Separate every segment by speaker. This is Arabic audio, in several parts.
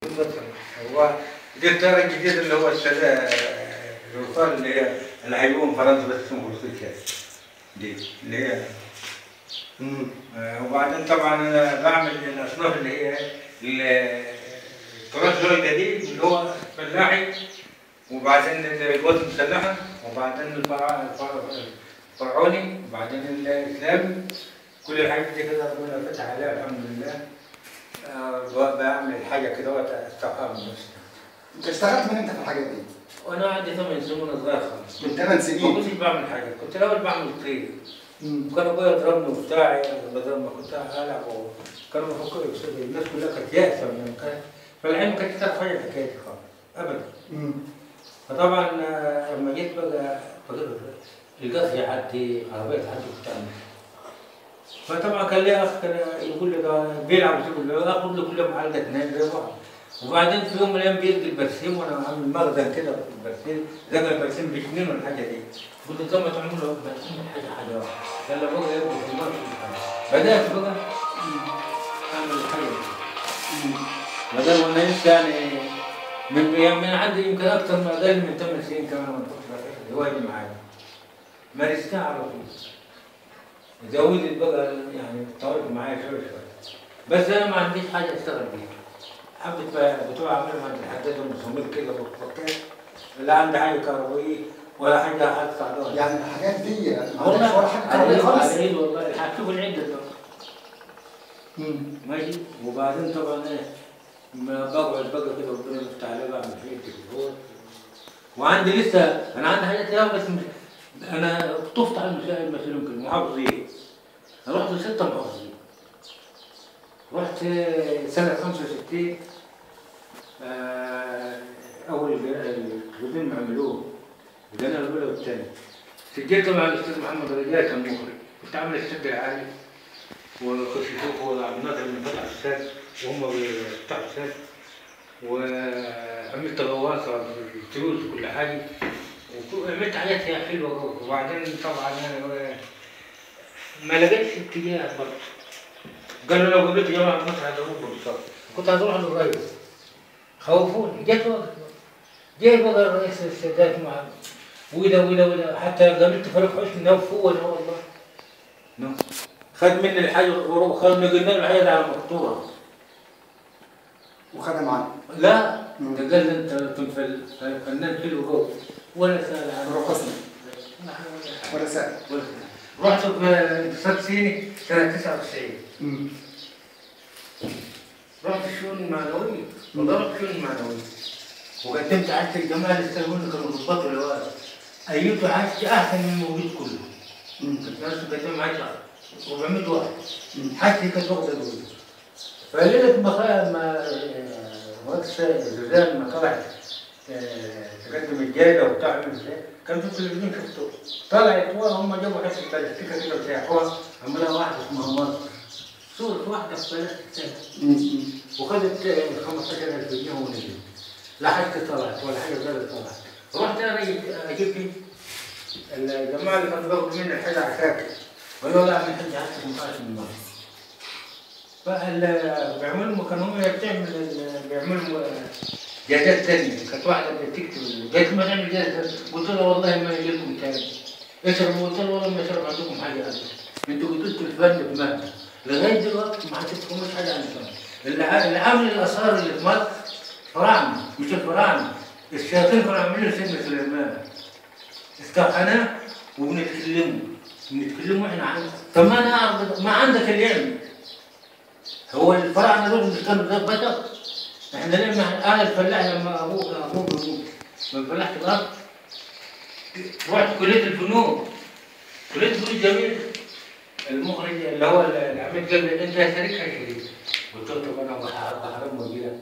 Speaker 1: بالضبط. هو دي الطياره الجديده اللي هو الوصال اللي هيقوم فرنسا بس اسمه روسيا دي اللي هي. وبعدين طبعا انا بعمل الاصناف اللي هي التراث الجديد اللي هو فلاحي، وبعدين القوات المسلحه، وبعدين الفرعوني، وبعدين الاسلامي. كل الحاجات دي كده ربنا فتح عليها الحمد لله. بعمل حاجه كده واستقام نفسي.
Speaker 2: انت اشتغلت من امتى في الحاجات دي؟
Speaker 1: وانا عندي 8 سنين وانا صغير خالص.
Speaker 2: من 8 سنين؟
Speaker 1: ما كنتش بعمل حاجه، كنت الاول بعمل طير. وكان ابويا يضربني وبتاع، بدل ما كنت العب كانوا بيفكروا يكسبوا، الناس كلها كانت يائسه من المكان، فالعيال ما كانتش تعرف حاجه في حكايتي خالص ابدا. فطبعا لما جيت بقى القصر يعدي، عربيه تعدي وبتاع، فطبعا كان لي اخ كان يقول لي ده بيلعب اخذ له كل يوم علقه اثنين زي بعض. وبعدين في يوم من الايام بيلقي البرسيم وانا عامل مخزن كده في البرسيم، لقى البرسيم بجنين والحاجه دي. قلت له زي ما تعملوا برسيم حاجه واحده. قال له بقى يبقى في المرة بدات بقى اعمل الحاجه دي. بدل وانا لسه يعني من عندي يمكن اكثر من اقل من 8 سنين كمان وانا كنت الهوايه دي معايا. مارستها على طول. زودت بقى يعني اتطورت معايا شويه. بس انا ما عنديش حاجه اشتغل بيها. حبة بتوع اعملهم عند الحداد والمصامير كده بالفكات، لا عندي حاجه كهربائيه ولا حاجه هدفع لها.
Speaker 2: يعني الحاجات دي
Speaker 1: والله
Speaker 2: ولا حاجه كهربائيه خالص؟
Speaker 1: على الايد والله. هتشوف العده بقى. ماشي. وبعدين طبعا ايه ما بقعد بقى كده ربنا يفتح عليا بعمل فيه التليفون. وعندي لسه انا عندي حاجات كتير بس انا طفت على المسائل مثلا يمكن محافظين. انا رحت ل6 محافظين. رحت سنة 65 أول الجزئين ما عملوه، الجنة الأولى والثانية. سجلت مع الأستاذ محمد رجاء كان مخرج، كنت عامل السد العالي وكنت يشوفوا الناظر من فتح السد وهم بيفتحوا السد، وعملت غواصة في التروس وكل حاجة، وعملت حاجات حلوة. وبعدين طبعا أنا ما لقيتش اتجاه برضه. قالوا لو قابلت جماعة مصر هيضربوكم بالصبر. كنت هتروح للرئيس. خوفوني، جت وقت. جاي بقى الرئيس السادات مع وده حتى قابلت فريق حسني نوفوه انا والله. خد مني الحاجة وخدنا قلنا له الحاجة دي على المقطورة.
Speaker 2: وخدها معاك؟
Speaker 1: لا، ده قال لي انت فنان حلو جوه ولا سأل عنه.
Speaker 2: فريق حسني؟ ولا سأل.
Speaker 1: رحت في انتصار سيني سنة 99. رحت الشؤون المعنوية، والله رحت الشؤون المعنوية. وقدمت عشت الجماعة اللي استلموني كانوا ضباط الهواء. أيته عشت أحسن من الموجود كله. كنت ناس مقدم عشت 400 واحد. حاجتي كانت واخدة الأولى. فليلة ما مؤسسة زوزان ما طلعت تقدم الجايزة وبتعمل ازاي، كان في التلفزيون شفته. طلعت وهم جابوا حته بلاستيكه كده وسيحوها، عملها واحده اسمها مصر. صورة واحدة في بلاستيك. وخدت 15,000 جنيه ونزلت. لا حاجة طلعت ولا حاجة غير طلعت. رحت أنا أجيب الجماعة اللي كانوا بياخدوا مني الحاجة عساكر. قالوا لا من حاجة عساكر ما طلعش من مصر. فبيعملوا كانوا هم بيعملوا جازات تانية. كانت واحدة بتكتب جات ما تعمل جازة. قلت لها والله ما يجي لكم تاني. اشربوا. قلت لها والله ما يشرب عندكم حاجة أبدا. أنتوا قلتوا الفن بمهنة. لغاية دلوقتي ما هتفهموش حاجة عن الفن. اللي عامل الآثار اللي في مصر فراعنة، مش الفراعنة. الشياطين كانوا عاملين سيدنا سليمان. استوحناه وبنتكلموا احنا عنه. طب ما انا اعرف ما عندك العلم. هو الفراعنة دول مش كانوا زي البشر؟ احنا لما انا الفلاح لما ابوه بيموت من فلاحة الارض رحت كلية الفنون. كلية الفنون جميل. المخرج اللي هو العميد قال لي انت يا شريك يا شريك. قلت له طب انا بحرم واجي لك.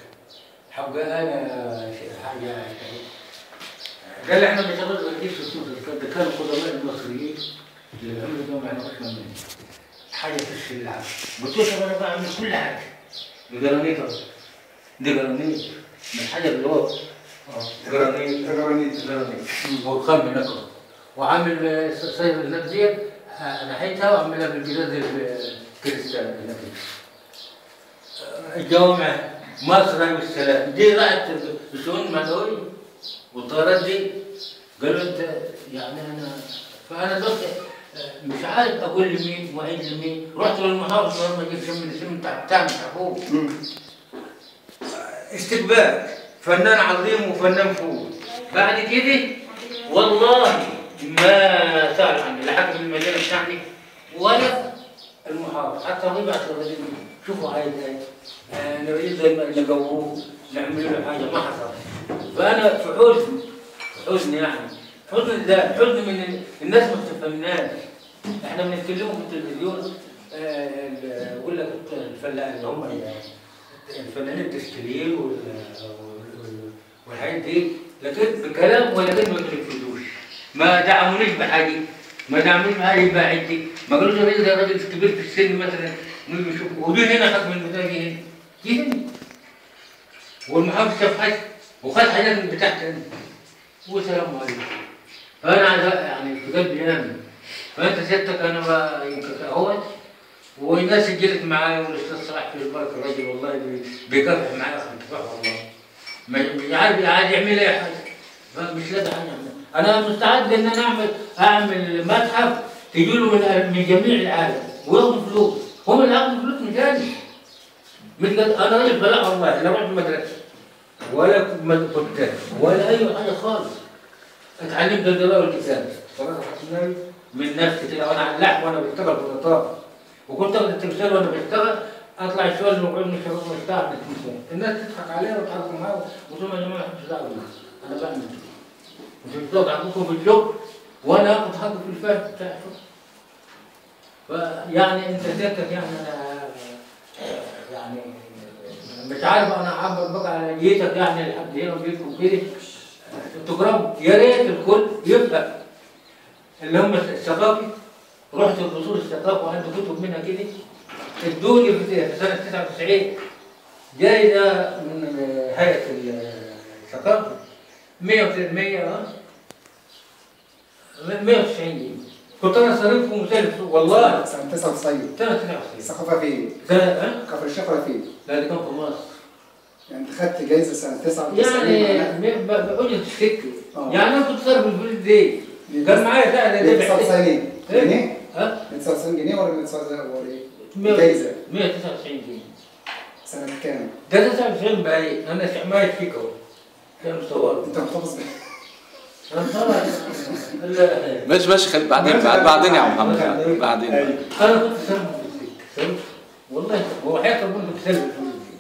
Speaker 1: حبقى انا حاجه قال لي احنا بنشتغل بنجيب فلوس. ده كانوا قدماء المصريين اللي بيعملوا ده ما يعرفوش مني. حاجه في اللعب. قلت له طب انا بعمل كل حاجه. جرانيت دي جرانيت من الحجر اللي هو جرانيت والخام هناك. وعامل صيغه النبذيه ناحيتها وعاملها بالجداد الكريستال. الجوامع مصر بالسلام دي راحت الشؤون المعنويه والطيارات دي. قالوا انت يعني انا فانا دلوقتي مش عارف اقول لمين واعيد لمين. رحت للمحافظ لما جيت شم السم بتاع مش اخوه استقبال فنان عظيم وفنان فوق. بعد كده والله ما سأل عني لا حاكم المدينه بتاعتي ولا المحافظ، حتى هو يبعث الرجل شوفوا عايز ايه نريد زي ما نجوروه نعمل له حاجه ما حصل. فانا في حزن يعني حزن ازاي؟ حزن من الناس ما بتفهمناش. احنا بنتكلموا في التلفزيون بقول لك الفلاحين اللي هم الفنانين التشكيليين والحاجات دي، لكن بكلام ولكن ما بينفذوش. ما دعمونيش بحاجه، ما دعمونيش بحاجه يبقى عندي، ما قالوش ده راجل كبير في السن مثلا نيجي نشوف ودي هنا حكم البدايه دي هنا والمحافظ شاف حاجه وخد حاجات من بتاعتي انا والسلام عليكم. فانا عايز يعني في قلبي ينام. فانت سيادتك انا يمكن اهوت والناس سجلت معايا والاستاذ صلاح في البركه الراجل والله بيكافح معايا اخر كفاح والله ما عارف يعمل اي حاجه مش لاقي حاجه اعملها. انا مستعد ان انا اعمل متحف تجي له من جميع العالم وياخدوا فلوس. هم اللي هياخدوا فلوس مجاني. انا راجل فلاح والله لا رحت مدرسه ولا كنت ولا اي حاجه خالص. اتعلمت القراءه والكتابه صراحه من نفسي كده وانا على اللحم وانا بشتغل في النطاق. وكنت اخد التمثال وانا بشتغل اطلع الشغل ونقعد نشرب ونشتغل على التمثال. الناس تضحك عليا وتضحكوا معايا وتقول يا جماعه محدش دعوه بيا انا بعمل كده. انتوا بتقعدوا عندكم في الشغل وانا اخد حقي في الفهم بتاع الشغل. فيعني انت سيادتك يعني انا يعني مش عارف انا اعبر بقى على نيتك يعني لحد هنا وبيتكم كده تجربوا. يا ريت الكل يبقى اللي هم الثقافي. رحت للفصول الثقافه وعندي كتب منها كده ادوني في سنه 99 جايزه من هيئه الثقافه 190 جنيه. كنت انا صارفهم مسلف والله
Speaker 2: سنه 99 الثقافه فين؟ كفر الشيخ ولا فين؟
Speaker 1: لا دي كان في مصر.
Speaker 2: يعني انت خدت جايزه سنه 99
Speaker 1: يعني بقول لك السكه يعني انا كنت صارف الفلوس دي كان معايا ساعه
Speaker 2: دي 99 جنيه؟
Speaker 1: ها؟
Speaker 2: 99 جنيه ولا 199 ولا ايه؟ جايزه
Speaker 1: 199 جنيه.
Speaker 2: سنه كام؟
Speaker 1: ده 99 بقى انا ماشي فيك اهو. كان مصور
Speaker 2: انت محتفظ بيه؟
Speaker 3: ماشي بعدين يا عم محمد بعدين.
Speaker 1: انا كنت سلم والله وحياة ربنا كنت سلم الفلوس دي.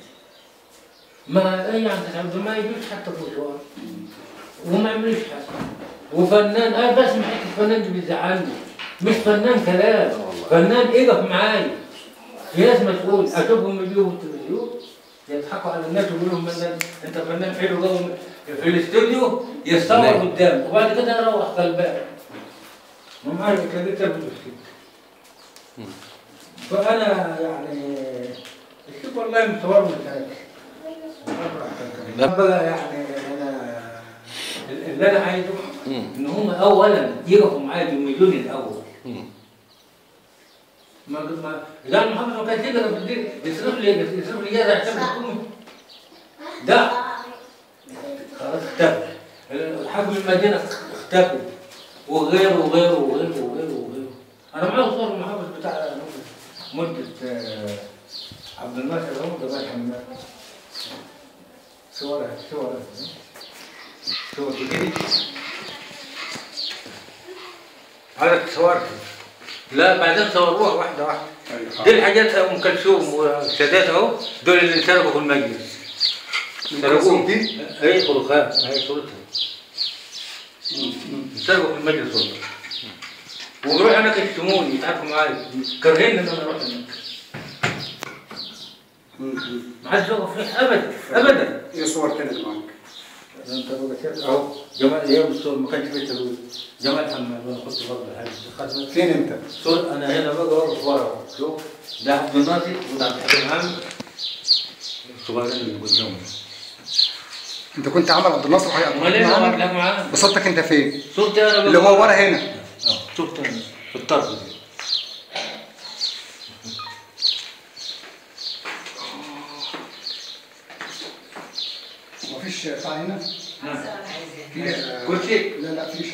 Speaker 1: ما اي يعني ما يجيش حتى مشوار وما يعملش حاجه. وفنان بسمع حته الفنان اللي بيزعلني مش فنان كلام فنان يقف معايا. في ناس مسؤول اشوفهم يجيبوا التلفزيون يضحكوا على الناس ويقولوا لهم انت فنان حلو قوي في الاستوديو يتصور قدام وبعد كده يروح غلبان. ما عارف كده تبدو كده. فانا يعني الشيخ والله مصور من ثلاثه. بقى يعني انا اللي انا عايزه ان هم اولا يقفوا معايا بالمليون الاول. ما لا محمد ما كانش يقدر يصرف لي جاز عشان الحكومه. ده خلاص اختفى. حاكم المدينه اختفى وغيره وغيره وغيره وغيره وغيره. انا معايا صور المحافظ بتاع مده عبد الناصر اهو جمال حماد. صور كده هذا صورت. لا بعدين صوروها واحده واحده. دي الحاجات ام كلثوم وسادات اهو دول اللي سرقوا في المجلس. سرقوهم دي؟ اي خلقان هي صورتها. سرقوا في المجلس والله. وبروح هناك يشتموني يتعاركوا معايا كارهين ان انا اروح هناك. ما حدش يقف فيه ابدا ابدا.
Speaker 2: ايه صور كانت معاك؟
Speaker 1: انت اهو جمال ايام الصور ما كانش فيه تلويث. جمال حماد وانا كنت برضه حاجه.
Speaker 2: فين انت؟
Speaker 1: صور انا هنا بقى واقف ورا شوف ده عبد الناصر وده عبد الحليم عامر الصغيرين اللي قدامهم.
Speaker 2: انت كنت عامل عبد الناصر وحي
Speaker 1: امال ايه معانا؟
Speaker 2: بصورتك انت فين؟
Speaker 1: صورتي انا
Speaker 2: اللي هو ورا هنا.
Speaker 1: صورتي انا في الطرف دي.
Speaker 2: فيش طعينه؟
Speaker 1: كل شيء.
Speaker 2: لا فيش.